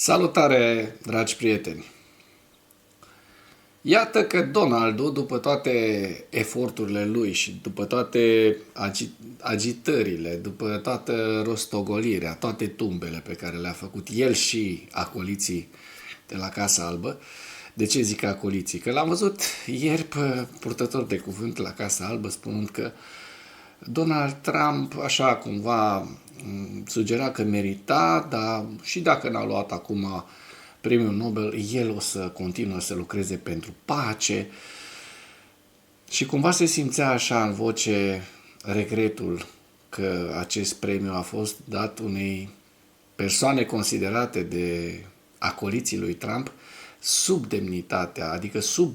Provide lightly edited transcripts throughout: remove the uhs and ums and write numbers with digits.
Salutare, dragi prieteni! Iată că Donaldul, după toate eforturile lui și după toate agitările, după toată rostogolirea, toate tumbele pe care le-a făcut el și acoliții de la Casa Albă. De ce zic acoliții? Că l-am văzut ieri pe purtător de cuvânt la Casa Albă spunând că Donald Trump așa cumva sugera că merita, dar și dacă n-a luat acum premiul Nobel, el o să continue să lucreze pentru pace. Și cumva se simțea așa în voce regretul că acest premiu a fost dat unei persoane considerate de acoliții lui Trump sub demnitatea, adică sub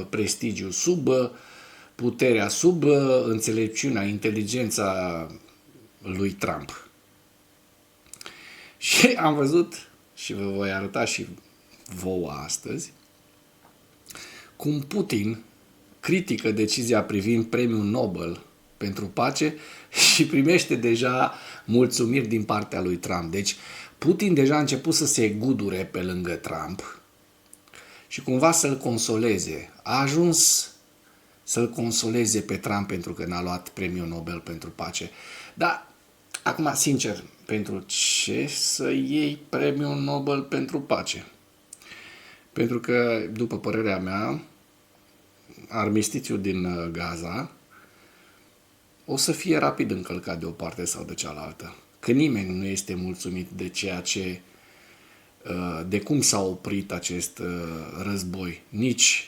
prestigiu, sub puterea, sub înțelepciunea, inteligența lui Trump. Și am văzut și vă voi arăta și vouă astăzi cum Putin critică decizia privind premiul Nobel pentru pace și primește deja mulțumiri din partea lui Trump. Deci Putin deja a început să se gudure pe lângă Trump și cumva să-l consoleze. A ajuns să-l consoleze pe Trump pentru că n-a luat premiul Nobel pentru pace. Dar, acum, sincer, pentru ce să iei premiul Nobel pentru pace? Pentru că, după părerea mea, armistițiul din Gaza o să fie rapid încălcat de o parte sau de cealaltă. Că nimeni nu este mulțumit de ceea ce, de cum s-a oprit acest război. Nici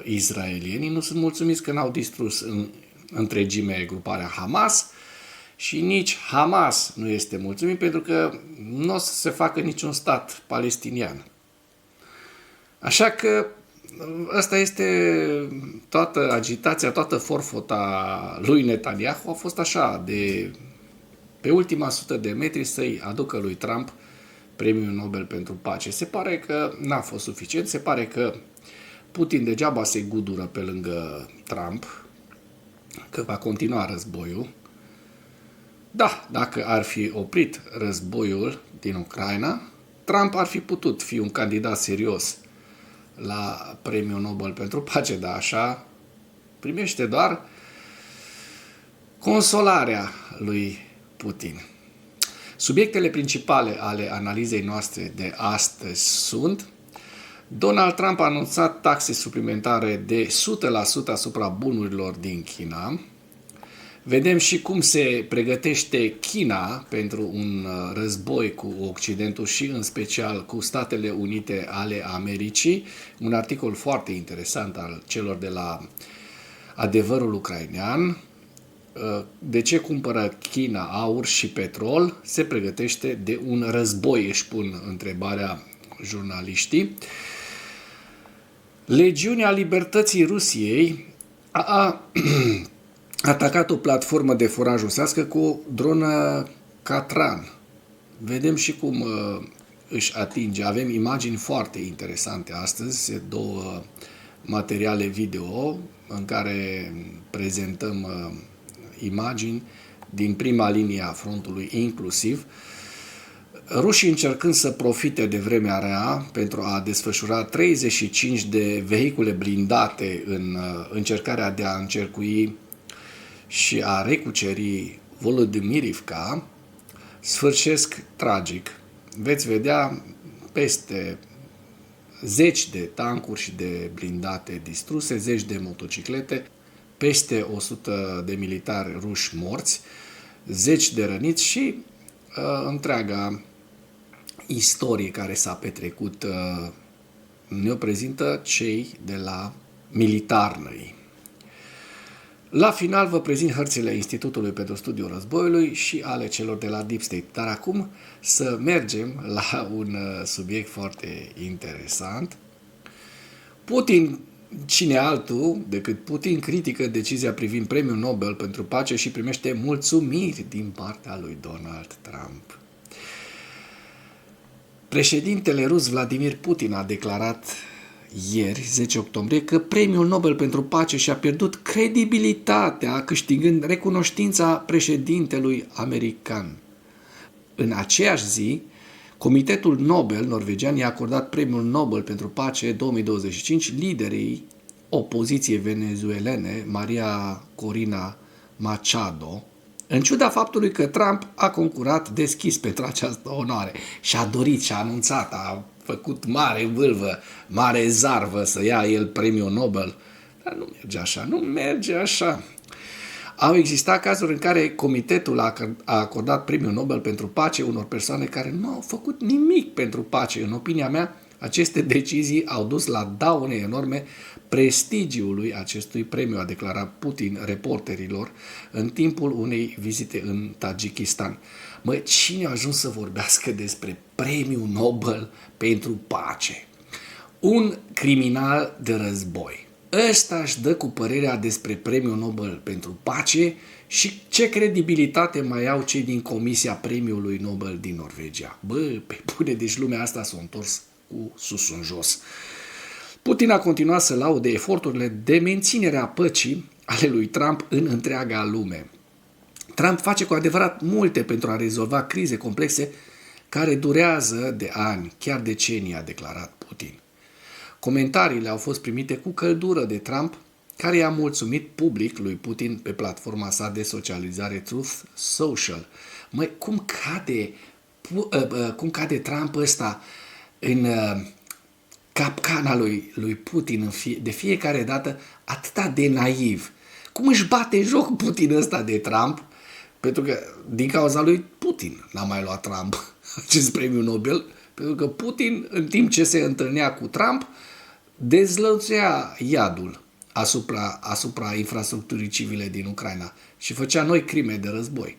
izraelienii nu sunt mulțumiți că n-au distrus în întregime gruparea Hamas și nici Hamas nu este mulțumit pentru că nu o să se facă niciun stat palestinian. Așa că asta este toată agitația, toată forfota lui Netanyahu a fost așa, de pe ultima 100 de metri să-i aducă lui Trump premiul Nobel pentru pace. Se pare că n-a fost suficient, se pare că Putin degeaba se gudură pe lângă Trump, că va continua războiul. Da, dacă ar fi oprit războiul din Ucraina, Trump ar fi putut fi un candidat serios la premiul Nobel pentru pace, dar așa primește doar consolarea lui Putin. Subiectele principale ale analizei noastre de astăzi sunt: Donald Trump a anunțat taxe suplimentare de 100% asupra bunurilor din China. Vedem și cum se pregătește China pentru un război cu Occidentul și în special cu Statele Unite ale Americii. Un articol foarte interesant al celor de la Adevărul Ucrainean. De ce cumpără China aur și petrol? Se pregătește de un război, își pun întrebarea jurnaliștii. Legiunea Libertății Rusiei a atacat o platformă de foraj rusească cu o dronă Catran. Vedem și cum își atinge. Avem imagini foarte interesante astăzi, două materiale video în care prezentăm imagini din prima linie a frontului inclusiv. Rușii încercând să profite de vremea rea pentru a desfășura 35 de vehicule blindate în încercarea de a încercui și a recuceri Volodymyrivka, sfârșesc tragic. Veți vedea peste zeci de tancuri și de blindate distruse, zeci de motociclete, peste 100 de militari ruși morți, zeci de răniți și întreaga istorie care s-a petrecut ne-o prezintă cei de la Militarnăi. La final vă prezint hărțile Institutului pentru Studiul Războiului și ale celor de la Deep State. Dar acum să mergem la un subiect foarte interesant. Putin, cine altul decât Putin, critică decizia privind premiul Nobel pentru pace și primește mulțumiri din partea lui Donald Trump. Președintele rus Vladimir Putin a declarat ieri, 10 octombrie, că premiul Nobel pentru pace și-a pierdut credibilitatea, câștigând recunoștința președintelui american. În aceeași zi, Comitetul Nobel norvegian i-a acordat Premiul Nobel pentru Pace 2025 liderii opoziției venezuelene, Maria Corina Machado, în ciuda faptului că Trump a concurat deschis pentru această onoare și a dorit și a anunțat, a făcut mare vâlvă, mare zarvă să ia el Premiul Nobel. Dar nu merge așa, nu merge așa. Au existat cazuri în care comitetul a acordat Premiul Nobel pentru Pace unor persoane care nu au făcut nimic pentru pace. În opinia mea, aceste decizii au dus la daune enorme prestigiului acestui premiu, a declarat Putin reporterilor în timpul unei vizite în Tajikistan. Mă, cine a ajuns să vorbească despre Premiul Nobel pentru Pace? Un criminal de război. Ăsta își dă cu părerea despre Premiul Nobel pentru Pace și ce credibilitate mai au cei din Comisia Premiului Nobel din Norvegia. Bă, pe bune, deci lumea asta s-a întors cu sus în jos. Putin a continuat să laude eforturile de menținere a păcii ale lui Trump în întreaga lume. Trump face cu adevărat multe pentru a rezolva crize complexe care durează de ani, chiar decenii, a declarat Putin. Comentariile au fost primite cu căldură de Trump, care i-a mulțumit public lui Putin pe platforma sa de socializare Truth Social. Măi, cum cade Trump ăsta în capcana lui Putin de fiecare dată atâta de naiv? Cum își bate joc Putin ăsta de Trump? Pentru că din cauza lui Putin n-a mai luat Trump acest premiu Nobel, pentru că Putin, în timp ce se întâlnea cu Trump, dezlănțuia iadul asupra infrastructurii civile din Ucraina și făcea noi crime de război.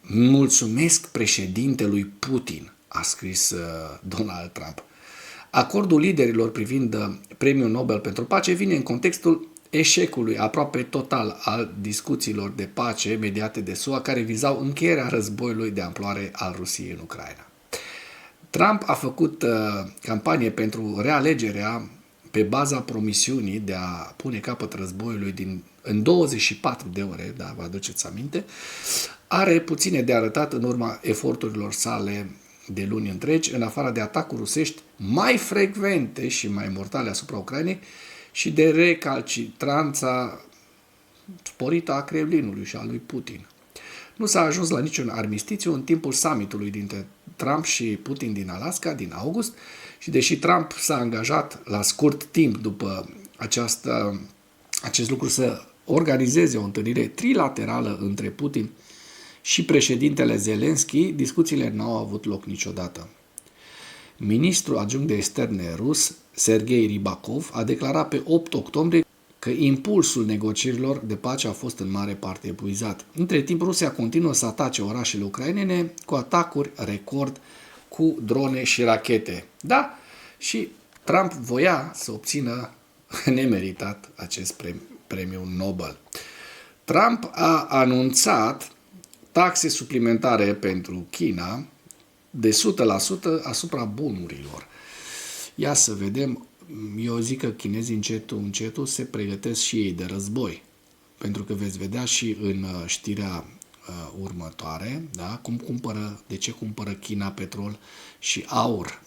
Mulțumesc președintelui Putin, a scris Donald Trump. Acordul liderilor privind Premiul Nobel pentru Pace vine în contextul eșecului aproape total al discuțiilor de pace mediate de SUA care vizau încheierea războiului de amploare al Rusiei în Ucraina. Trump a făcut campanie pentru realegerea pe baza promisiunii de a pune capăt războiului în 24 de ore, da, vă aduceți aminte, are puține de arătat în urma eforturilor sale de luni întregi, în afară de atacuri rusești mai frecvente și mai mortale asupra Ucrainei și de recalcitranța sporită a Kremlinului și a lui Putin. Nu s-a ajuns la niciun armistițiu în timpul summitului dintre Trump și Putin din Alaska, din august, și deși Trump s-a angajat la scurt timp după acest lucru să organizeze o întâlnire trilaterală între Putin și președintele Zelensky, discuțiile n-au avut loc niciodată. Ministrul adjunct de externe rus, Sergei Rybakov, a declarat pe 8 octombrie că impulsul negocierilor de pace a fost în mare parte epuizat. Între timp, Rusia continuă să atace orașele ucrainene cu atacuri record cu drone și rachete. Da, și Trump voia să obțină nemeritat acest premiu Nobel. Trump a anunțat taxe suplimentare pentru China de 100% asupra bunurilor. Ia să vedem, eu zic că chinezii încetul se pregătesc și ei de război. Pentru că veți vedea și în știrea următoare, da, de ce cumpără China petrol și aur.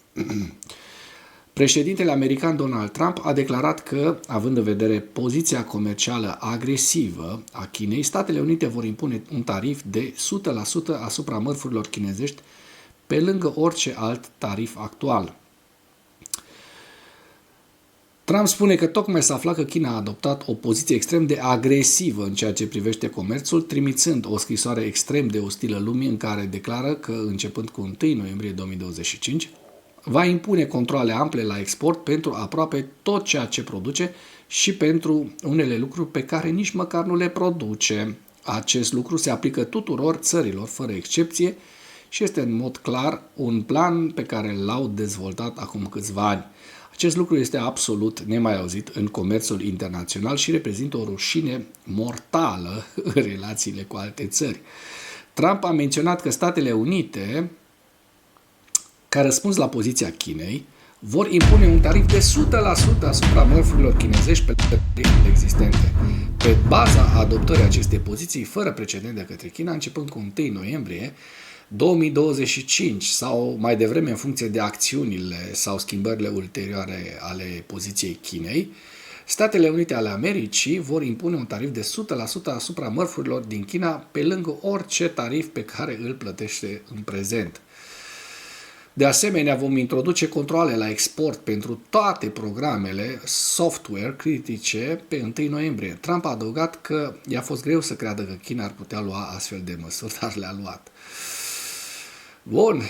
Președintele american Donald Trump a declarat că, având în vedere poziția comercială agresivă a Chinei, Statele Unite vor impune un tarif de 100% asupra mărfurilor chinezești, pe lângă orice alt tarif actual. Trump spune că tocmai s-a aflat că China a adoptat o poziție extrem de agresivă în ceea ce privește comerțul, trimițând o scrisoare extrem de ostilă lumii în care declară că, începând cu 1 noiembrie 2025, va impune controale ample la export pentru aproape tot ceea ce produce și pentru unele lucruri pe care nici măcar nu le produce. Acest lucru se aplică tuturor țărilor, fără excepție, și este în mod clar un plan pe care l-au dezvoltat acum câțiva ani. Acest lucru este absolut nemai auzit în comerțul internațional și reprezintă o rușine mortală în relațiile cu alte țări. Trump a menționat că Statele Unite, ca răspuns la poziția Chinei, vor impune un tarif de 100% asupra mărfurilor chinezești pe teritoriile existente. Pe baza adoptării acestei poziții fără precedent de către China, începând cu 1 noiembrie, 2025 sau mai devreme în funcție de acțiunile sau schimbările ulterioare ale poziției Chinei, Statele Unite ale Americii vor impune un tarif de 100% asupra mărfurilor din China pe lângă orice tarif pe care îl plătește în prezent. De asemenea, vom introduce controale la export pentru toate programele software critice pe 1 noiembrie. Trump a adăugat că i-a fost greu să creadă că China ar putea lua astfel de măsuri, dar le-a luat. Bun,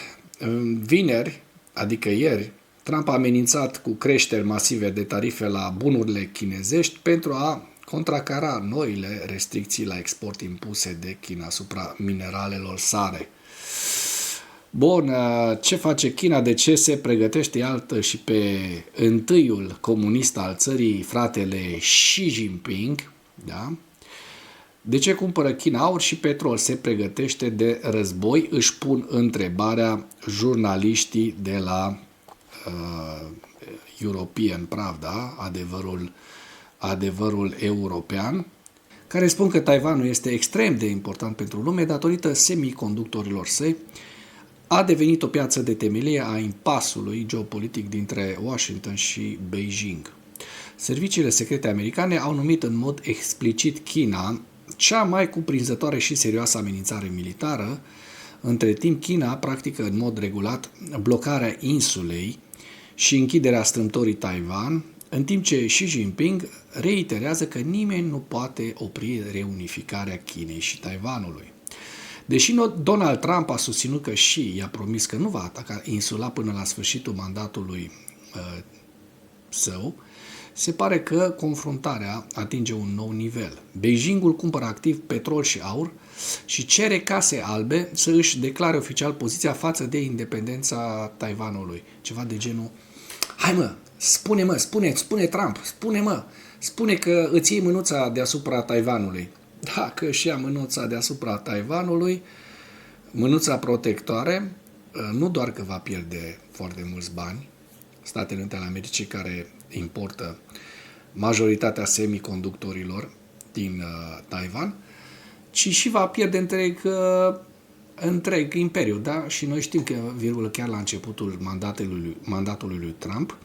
vineri, adică ieri, Trump a amenințat cu creșteri masive de tarife la bunurile chinezești pentru a contracara noile restricții la export impuse de China asupra mineralelor sare. Bun, ce face China? De ce se pregătește? Iată și pe întâiul comunist al țării, fratele Xi Jinping, da? De ce cumpără China aur și petrol? Se pregătește de război? Își pun întrebarea jurnaliștii de la European Pravda, adevărul european, care spun că Taiwanul este extrem de important pentru lume datorită semiconductorilor săi, a devenit o piață de temelie a impasului geopolitic dintre Washington și Beijing. Serviciile secrete americane au numit în mod explicit China cea mai cuprinzătoare și serioasă amenințare militară. Între timp, China practică în mod regulat blocarea insulei și închiderea strâmtorii Taiwan, în timp ce Xi Jinping reiterează că nimeni nu poate opri reunificarea Chinei și Taiwanului. Deși Donald Trump a susținut că Xi i-a promis că nu va ataca insula până la sfârșitul mandatului său, se pare că confruntarea atinge un nou nivel. Beijingul cumpără activ petrol și aur și cere Casei Albe să își declare oficial poziția față de independența Taiwanului. Ceva de genul: hai mă, spune Trump, spune că îți iei mânuța deasupra Taiwanului. Dacă își ia mânuța deasupra Taiwanului, mânuța protectoare, nu doar că va pierde foarte mulți bani, Statele Unite ale Americii, care importă majoritatea semiconductorilor din Taiwan, ci și va pierde întreg imperiu, da? Și noi știm că, chiar la începutul mandatului lui Trump,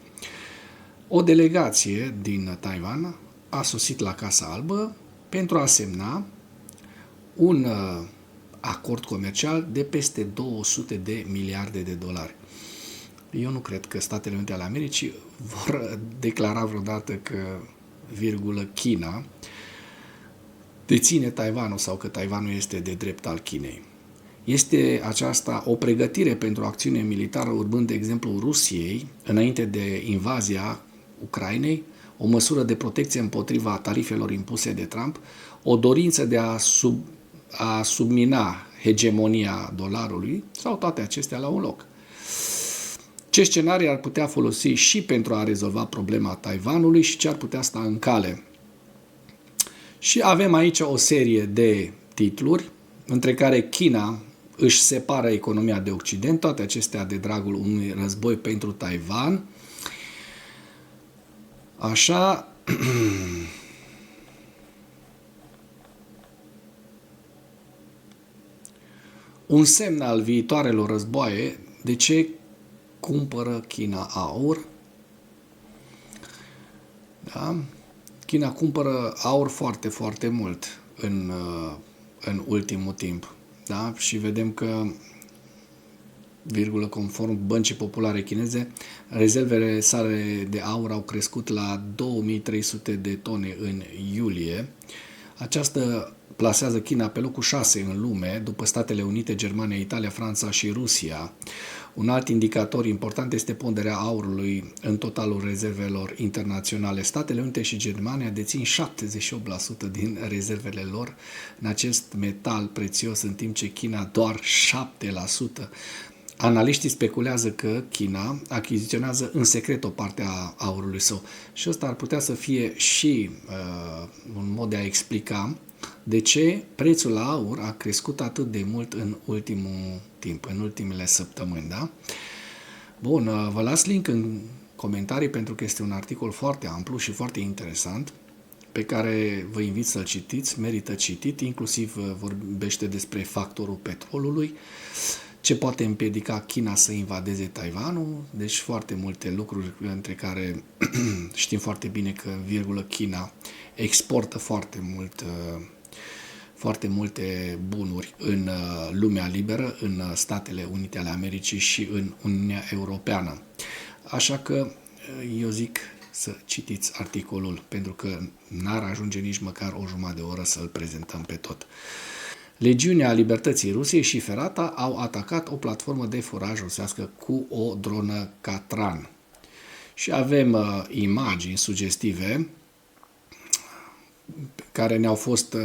o delegație din Taiwan a sosit la Casa Albă pentru a semna un acord comercial de peste 200 de miliarde de dolari. Eu nu cred că Statele Unite ale Americii vor declara vreodată că, China deține Taiwanul sau că Taiwanul este de drept al Chinei. Este aceasta o pregătire pentru o acțiune militară, urmând de exemplu Rusiei, înainte de invazia Ucrainei, o măsură de protecție împotriva tarifelor impuse de Trump, o dorință de a submina hegemonia dolarului sau toate acestea la un loc. Ce scenarii ar putea folosi și pentru a rezolva problema Taiwanului și ce ar putea sta în cale? Și avem aici o serie de titluri, între care China își separă economia de Occident, toate acestea de dragul unui război pentru Taiwan. Așa, un semn al viitoarelor războaie. De ce cumpără China aur? Da? China cumpără aur foarte, foarte mult în ultimul timp. Da? Și vedem că, conform Băncii Populare Chineze, rezervele sale de aur au crescut la 2300 de tone în iulie. Aceasta plasează China pe locul 6 în lume, după Statele Unite, Germania, Italia, Franța și Rusia. Un alt indicator important este ponderea aurului în totalul rezervelor internaționale. Statele Unite și Germania dețin 78% din rezervele lor în acest metal prețios, în timp ce China doar 7%. Analiștii speculează că China achiziționează în secret o parte a aurului său și ăsta ar putea să fie și un mod de a explica de ce prețul la aur a crescut atât de mult în ultimul timp, în ultimele săptămâni, da? Bun, vă las link în comentarii pentru că este un articol foarte amplu și foarte interesant pe care vă invit să-l citiți, merită citit, inclusiv vorbește despre factorul petrolului ce poate împiedica China să invadeze Taiwanul, deci foarte multe lucruri, între care știm foarte bine că, China exportă foarte multe bunuri în lumea liberă, în Statele Unite ale Americii și în Uniunea Europeană. Așa că eu zic să citiți articolul, pentru că n-ar ajunge nici măcar o jumătate de oră să-l prezentăm pe tot. Legiunea Libertății Rusiei și Ferata au atacat o platformă de foraj rusească cu o dronă Catran. Și avem imagini sugestive care ne-au fost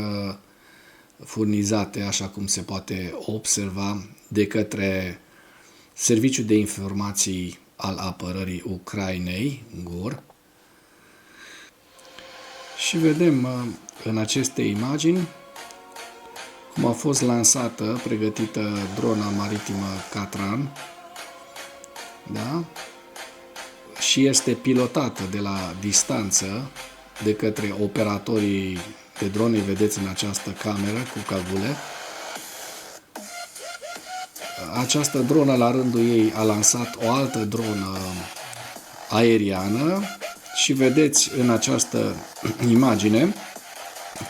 furnizate, așa cum se poate observa, de către Serviciul de Informații al Apărării Ucrainei, GUR. Și vedem în aceste imagini cum a fost lansată, pregătită drona maritimă Catran, da? Și este pilotată de la distanță de către operatorii de drone, vedeți în această cameră cu cagule. Această dronă, la rândul ei, a lansat o altă dronă aeriană și vedeți în această imagine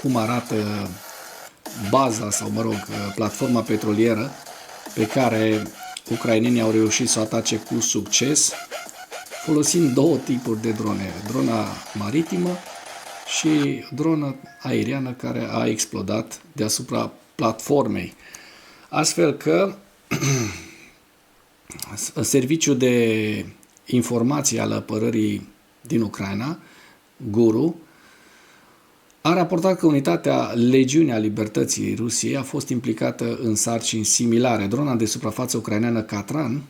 cum arată baza sau, platforma petrolieră pe care ucrainenii au reușit să o atace cu succes, folosind două tipuri de drone, drona maritimă și drona aeriană care a explodat deasupra platformei. Astfel că Serviciul de Informații al Apărării din Ucraina, GUR-ul, a raportat că unitatea Legiunea Libertății Rusiei a fost implicată în sarcini similare. Drona de suprafață ucraineană Catran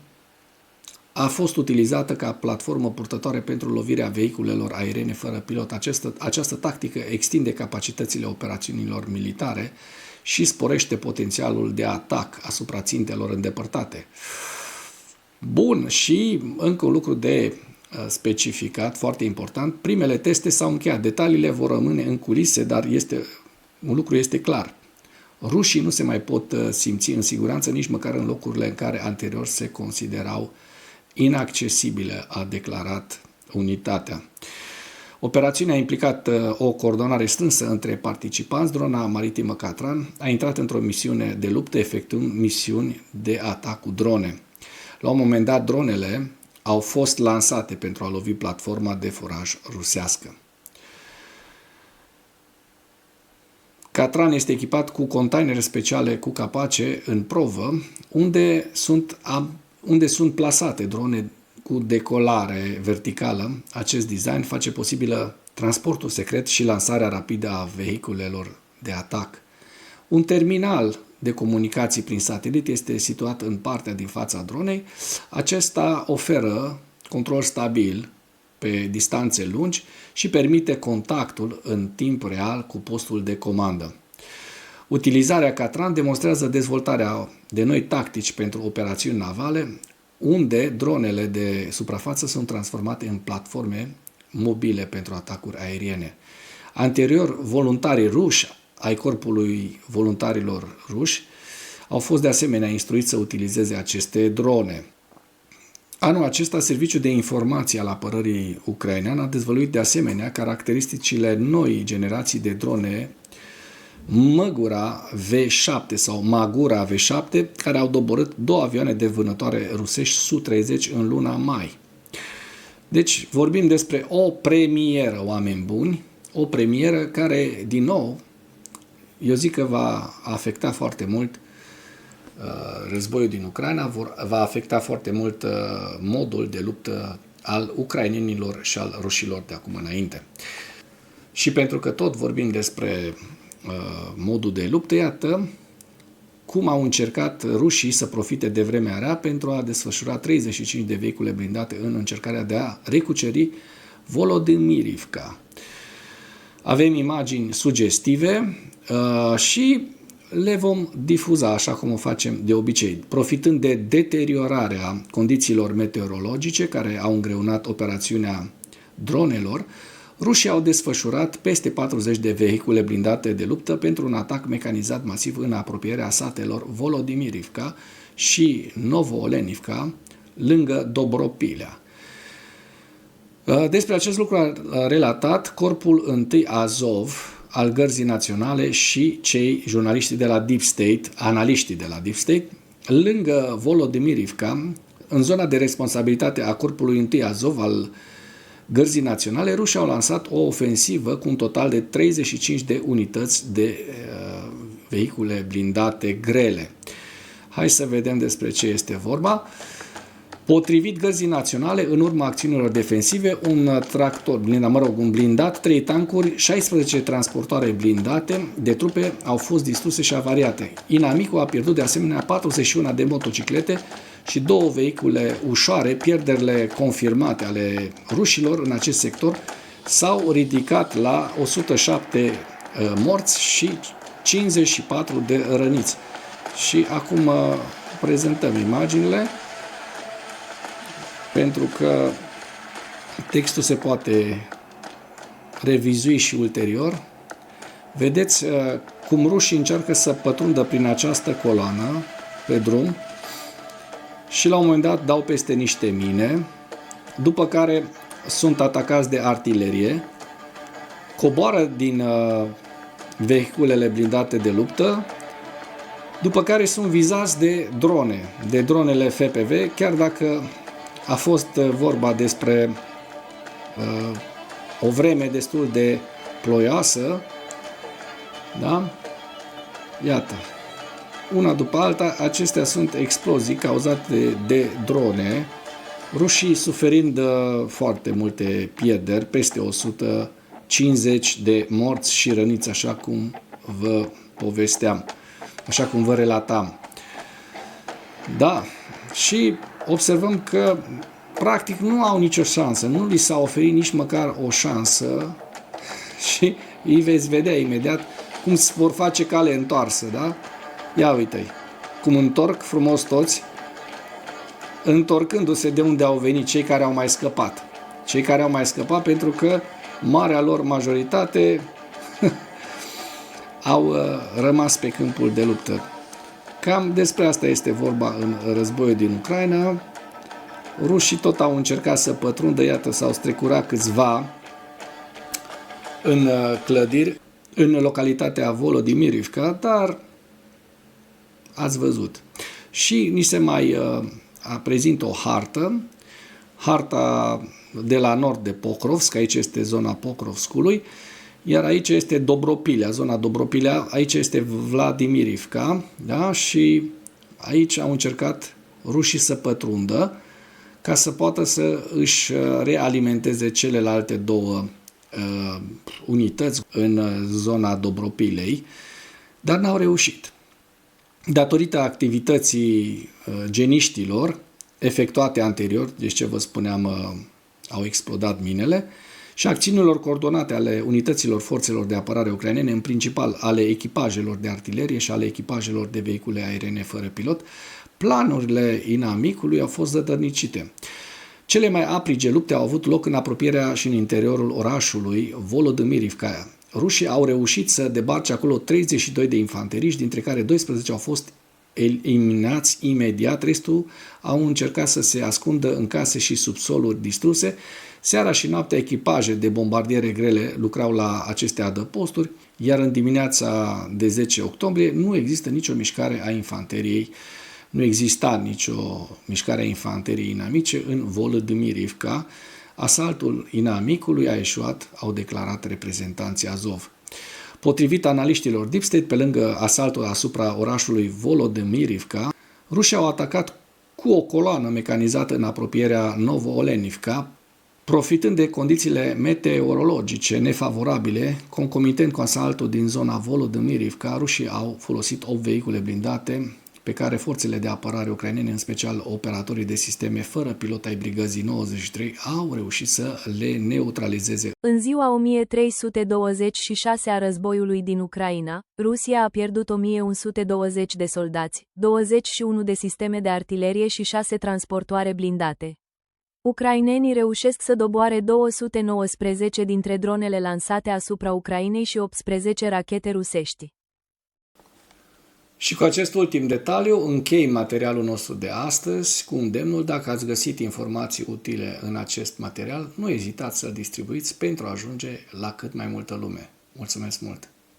a fost utilizată ca platformă purtătoare pentru lovirea vehiculelor aeriene fără pilot. Această tactică extinde capacitățile operațiunilor militare și sporește potențialul de atac asupra țintelor îndepărtate. Bun, și încă un lucru de specificat, foarte important, primele teste s-au încheiat. Detaliile vor rămâne în culise, dar un lucru este clar. Rușii nu se mai pot simți în siguranță nici măcar în locurile în care anterior se considerau inaccesibile, a declarat unitatea. Operațiunea a implicat o coordonare strânsă între participanți. Drona maritimă Catran a intrat într-o misiune de luptă, efectuând misiuni de atac cu drone. La un moment dat, dronele au fost lansate pentru a lovi platforma de foraj rusească. Catran este echipat cu containere speciale cu capace în provă, unde sunt plasate drone cu decolare verticală. Acest design face posibilă transportul secret și lansarea rapidă a vehiculelor de atac. Un terminal de comunicații prin satelit este situat în partea din fața dronei. Acesta oferă control stabil pe distanțe lungi și permite contactul în timp real cu postul de comandă. Utilizarea Catran demonstrează dezvoltarea de noi tactici pentru operațiuni navale, unde dronele de suprafață sunt transformate în platforme mobile pentru atacuri aeriene. Anterior, voluntarii ruși ai Corpului Voluntarilor Ruși au fost de asemenea instruiți să utilizeze aceste drone. Anul acesta, Serviciul de Informații al Apărării Ucrainean a dezvăluit de asemenea caracteristicile noii generații de drone Magura V7 sau Magura V7, care au doborât două avioane de vânătoare rusești Su-30 în luna mai. Deci vorbim despre o premieră, oameni buni, o premieră care, din nou, eu zic că va afecta foarte mult războiul din Ucraina, va afecta foarte mult modul de luptă al ucrainenilor și al rușilor de acum înainte. Și pentru că tot vorbim despre modul de luptă, iată cum au încercat rușii să profite de vremea rea pentru a desfășura 35 de vehicule blindate în încercarea de a recuceri Volodymyrivka. Avem imagini sugestive și le vom difuza așa cum o facem de obicei. Profitând de deteriorarea condițiilor meteorologice care au îngreunat operațiunea dronelor, rușii au desfășurat peste 40 de vehicule blindate de luptă pentru un atac mecanizat masiv în apropierea satelor Volodymyrivka și Novooleniivka, lângă Dobropilea. Despre acest lucru a relatat Corpul I Azov al Gărzii Naționale și cei jurnaliștii de la Deep State, analiștii de la Deep State, lângă Volodymyrivka, în zona de responsabilitate a Corpului I Azov al Gărzii Naționale, rușii au lansat o ofensivă cu un total de 35 de unități de vehicule blindate grele. Hai să vedem despre ce este vorba. Potrivit Gărzii Naționale, în urma acțiunilor defensive, un tractor blindat, un blindat, 3 tancuri, 16 transportoare blindate de trupe au fost distruse și avariate. Inamicul a pierdut de asemenea 41 de motociclete și 2 vehicule ușoare. Pierderile confirmate ale rușilor în acest sector s-au ridicat la 107 morți și 54 de răniți. Și acum prezentăm imaginile, pentru că textul se poate revizui și ulterior. Vedeți cum rușii încearcă să pătrundă prin această coloană pe drum și la un moment dat dau peste niște mine, după care sunt atacați de artilerie, coboară din vehiculele blindate de luptă, după care sunt vizați de drone, de dronele FPV, chiar dacă a fost vorba despre o vreme destul de ploioasă, da? Iată, una după alta, acestea sunt explozii cauzate de drone, rușii suferind foarte multe pierderi, peste 150 de morți și răniți, așa cum vă povesteam, așa cum vă relatam. Da, și observăm că practic nu au nicio șansă, nu li s-a oferit nici măcar o șansă și îi veți vedea imediat cum se vor face cale întoarsă, da? Ia uite-i, cum întorc frumos toți, întorcându-se de unde au venit cei care au mai scăpat. Cei care au mai scăpat pentru că marea lor majoritate au rămas pe câmpul de luptă. Cam despre asta este vorba în războiul din Ucraina. Rușii tot au încercat să pătrundă, iată, s-au strecurat câțiva în clădiri, în localitatea Volodymyrivka, dar ați văzut. Și ni se mai prezintă o harta de la nord de Pokrovsk, aici este zona Pokrovskului, iar aici este Dobropilea, zona Dobropilea, aici este Vladimirivka, da? Și aici au încercat rușii să pătrundă ca să poată să își realimenteze celelalte 2 unități în zona Dobropilei, dar n-au reușit. Datorită activității geniștilor efectuate anterior, deci ce vă spuneam, au explodat minele, și acțiunilor coordonate ale unităților forțelor de apărare ucrainene, în principal ale echipajelor de artilerie și ale echipajelor de vehicule aeriene fără pilot, planurile inamicului au fost zădărnicite. Cele mai aprige lupte au avut loc în apropierea și în interiorul orașului Volodymyrivka. Rușii au reușit să debarce acolo 32 de infanteriști, dintre care 12 au fost eliminați imediat, restul au încercat să se ascundă în case și subsoluri distruse. Seara și noaptea echipaje de bombardiere grele lucrau la aceste adăposturi, iar în dimineața de 10 octombrie nu există nicio mișcare a infanteriei, nu exista nicio mișcare a infanteriei inamice în Volodymyrivka. Asaltul inamicului a eșuat, au declarat reprezentanții Azov. Potrivit analiștilor Deep State, pe lângă asaltul asupra orașului Volodymyrivka, rușii au atacat cu o coloană mecanizată în apropierea Novooleniivka, profitând de condițiile meteorologice nefavorabile. Concomitent cu asaltul din zona Volodymyrivka, rușii au folosit 8 vehicule blindate pe care forțele de apărare ucrainene, în special operatorii de sisteme fără pilot ai brigăzii 93, au reușit să le neutralizeze. În ziua 1326 a războiului din Ucraina, Rusia a pierdut 1120 de soldați, 21 de sisteme de artilerie și 6 transportoare blindate. Ucrainenii reușesc să doboare 219 dintre dronele lansate asupra Ucrainei și 18 rachete rusești. Și cu acest ultim detaliu închei materialul nostru de astăzi cu îndemnul: dacă ați găsit informații utile în acest material, nu ezitați să-l distribuiți pentru a ajunge la cât mai multă lume. Mulțumesc mult!